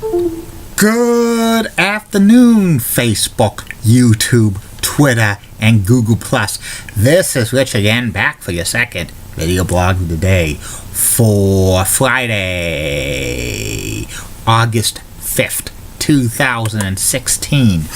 Good afternoon, Facebook, YouTube, Twitter, and Google+. This is Rich again, back for your second video blog of the day for Friday, August 5th, 2016.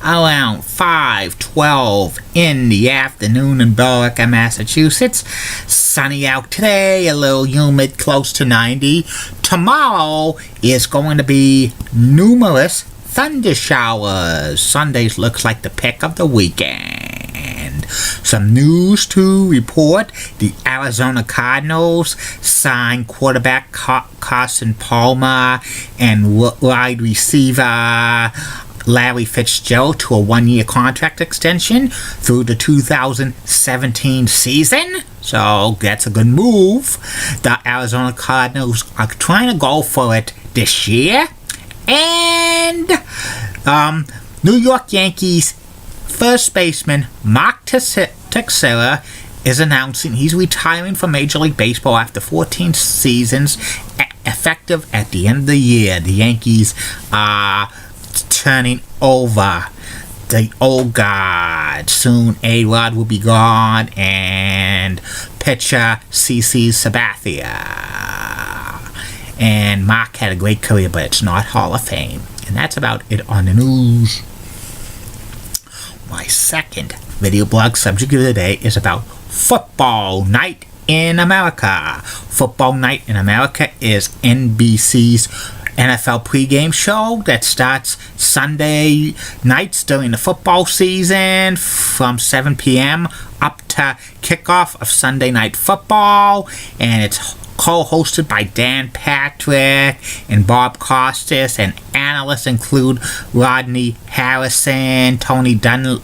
Around 5:12 in the afternoon in Billerica, Massachusetts. Sunny out today, a little humid, close to 90. Tomorrow is going to be numerous thunder showers. Sundays looks like the pick of the weekend. Some news to report. The Arizona Cardinals signed quarterback Carson Palmer and wide receiver Larry Fitzgerald to a one-year contract extension through the 2017 season. So that's a good move. The Arizona Cardinals are trying to go for it this year. And New York Yankees first baseman Mark Teixeira is announcing he's retiring from Major League Baseball after 14 seasons, effective at the end of the year. The Yankees are turning over the old guard. Soon A-Rod will be gone and pitcher CC Sabathia. And Mark had a great career, but it's not Hall of Fame. And that's about it on the news. My second video blog subject of the day is about Football Night in America. Football Night in America is NBC's NFL pregame show that starts Sunday nights during the football season from 7 p.m. up to kickoff of Sunday Night Football, and it's co-hosted by Dan Patrick and Bob Costas, and analysts include Rodney Harrison, Tony Dungy,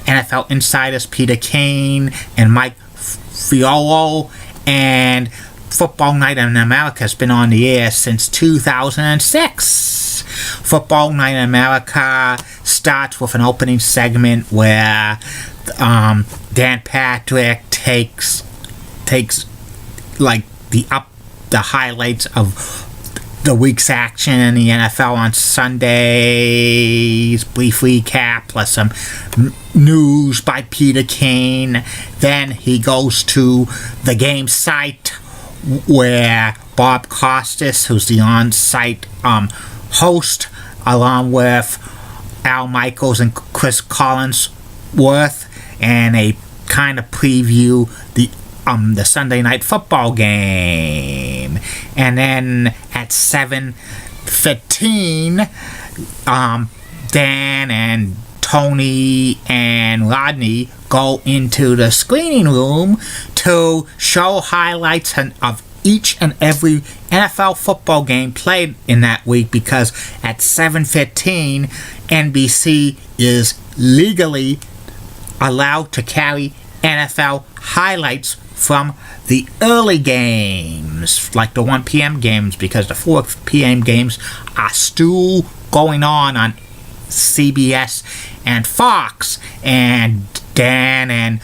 NFL insiders Peter Kane and Mike Fiolo, and Football Night in America has been on the air since 2006. Football Night in America starts with an opening segment where Dan Patrick takes like the highlights of the week's action in the NFL on Sundays, brief recap, plus some news by Peter Kane. Then he goes to the game site where Bob Costas, who's the on-site host, along with Al Michaels and Chris Collinsworth, and they kind of preview the Sunday Night Football game. And then at 7:15, Dan and Tony and Rodney go into the screening room to show highlights of each and every NFL football game played in that week, because at 7:15 NBC is legally allowed to carry NFL highlights from the early games, like the 1 p.m. games, because the 4 p.m. games are still going on CBS and Fox. And Dan and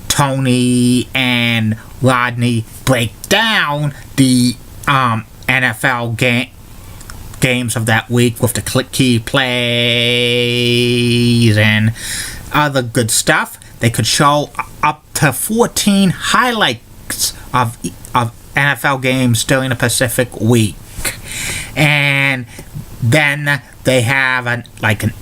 Tony and Rodney break down the NFL games of that week with the key plays and other good stuff. They could show up to 14 highlights of NFL games during the Pacific week. And then they have an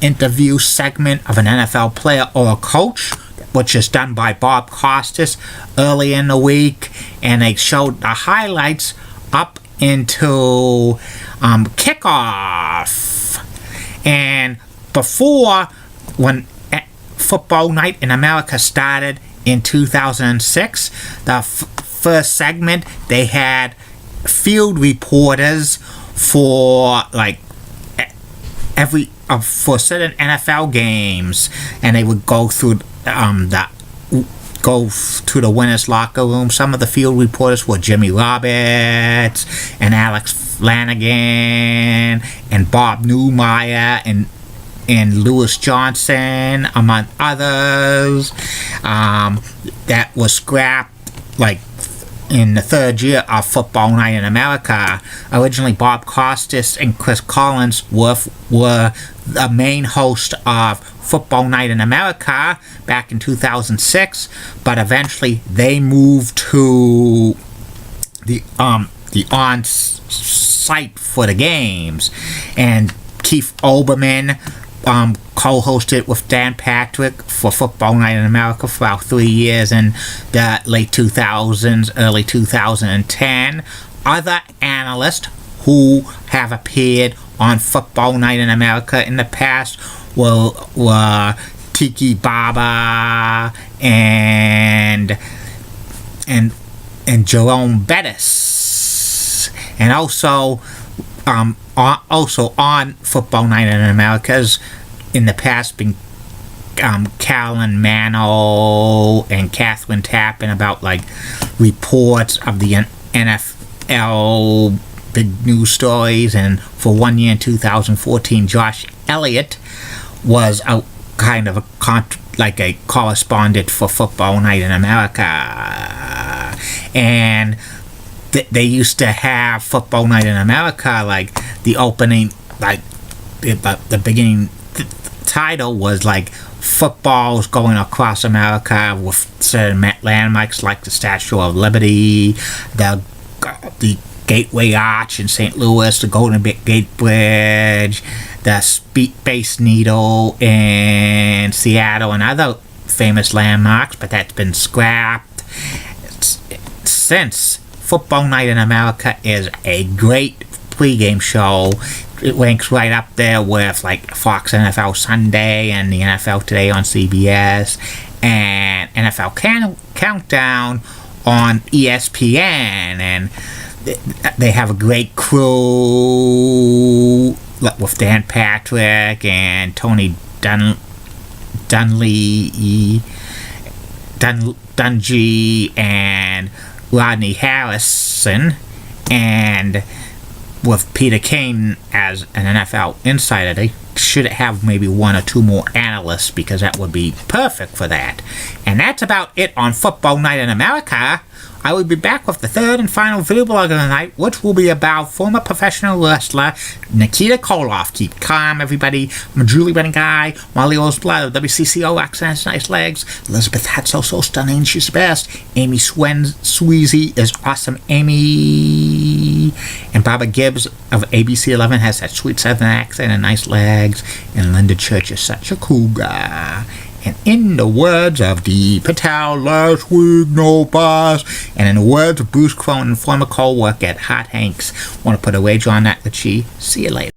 interview segment of an NFL player or a coach, which is done by Bob Costas early in the week, and they showed the highlights up into kickoff. And before, when Football Night in America started in 2006, the first segment, they had field reporters for for certain NFL games, and they would go through the winners' locker room. Some of the field reporters were Jimmy Roberts and Alex Flanagan and Bob Newmeyer and Lewis Johnson, among others. That was scrapped in the third year of Football Night in America. Originally, Bob Costas and Chris Collins were the main host of Football Night in America back in 2006, but eventually they moved to the on-site for the games, and Keith Olbermann co-hosted with Dan Patrick for Football Night in America for about 3 years in the late 2000s, early 2010. Other analysts who have appeared on Football Night in America in the past were Tiki Baba and Jerome Bettis, and also on Football Night in America's in the past been Carolyn Mano and Catherine Tappan about like reports of the NFL big news stories. And for 1 year in 2014, Josh Elliott was a kind of a correspondent for Football Night in America, and they used to have Football Night in America, like the opening, like the beginning title was like footballs going across America with certain landmarks like the Statue of Liberty, the Gateway Arch in St. Louis, the Golden Gate Bridge, the Space Needle in Seattle, and other famous landmarks, but that's been scrapped since. Football Night in America is a great pregame show. It ranks right up there with like Fox NFL Sunday and the NFL Today on CBS and NFL Countdown on ESPN, and they have a great crew with Dan Patrick and Tony Dungy and Rodney Harrison, and with Peter Kane as an NFL insider. They should have maybe one or two more analysts, because that would be perfect for that. And that's about it on Football Night in America. I will be back with the third and final video blog of the night, which will be about former professional wrestler Nikita Koloff. Keep calm, everybody. I'm a Julie Benning guy. Molly Rose Blood, WCCO, accents, nice legs. Elizabeth Hatso, so stunning, she's the best. Amy Sweezy is awesome, Amy. And Barbara Gibbs of ABC 11 has that sweet southern accent and nice legs. And Linda Church is such a cool guy. And in the words of Dee Patel, last week, no pass. And in the words of Bruce Cronin, former co-worker at Hot Hanks, want to put a wager on that with she. See you later.